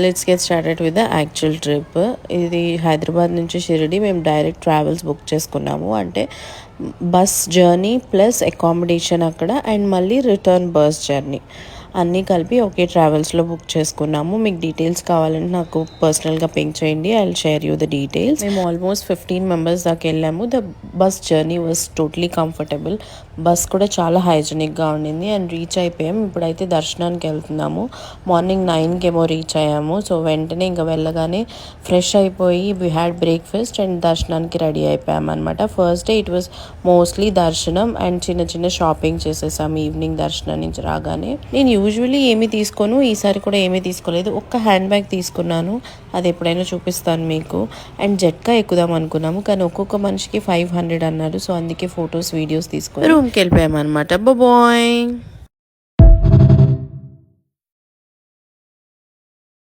Let's get started with the actual trip. ఇది హైదరాబాద్ నుంచి షిరిడి మేము డైరెక్ట్ ట్రావెల్స్ బుక్ చేసుకున్నాము. అంటే బస్ జర్నీ ప్లస్ అకామిడేషన్ అక్కడ అండ్ మళ్ళీ రిటర్న్ బస్ జర్నీ అన్నీ కలిపి ఒకే ట్రావెల్స్లో బుక్ చేసుకున్నాము. మీకు డీటెయిల్స్ కావాలంటే నాకు పర్సనల్గా పింక్ చేయండి. I will share you the details. మేము ఆల్మోస్ట్ 15 మెంబర్స్ దాకా వెళ్ళాము. The bus journey was totally comfortable. Bus కూడా చాలా హైజీనిక్గా ఉండింది అండ్ రీచ్ అయిపోయాం. ఇప్పుడైతే దర్శనానికి వెళ్తున్నాము. మార్నింగ్ 9కి ఏమో రీచ్ అయ్యాము. సో వెంటనే ఇంకా వెళ్ళగానే ఫ్రెష్ అయిపోయి వీ హ్యాడ్ బ్రేక్ఫాస్ట్ అండ్ దర్శనానికి రెడీ అయిపోయాం అనమాట. First day it was mostly దర్శనం అండ్ చిన్న చిన్న షాపింగ్ చేసేసాము ఈవినింగ్ దర్శనం నుంచి రాగానే. నేను యూజువల్లీ ఏమీ తీసుకోను, ఈసారి కూడా ఏమీ తీసుకోలేదు. ఒక్క హ్యాండ్ బ్యాగ్ తీసుకున్నాను, అది ఎప్పుడైనా చూపిస్తాను మీకు. అండ్ జట్కా ఎక్కుదాం అనుకున్నాము కానీ ఒక్కొక్క మనిషికి 500 అన్నారు. సో అందుకే ఫొటోస్ వీడియోస్ తీసుకొని రూమ్కి వెళ్ళిపోయాం అనమాట. బాయ్.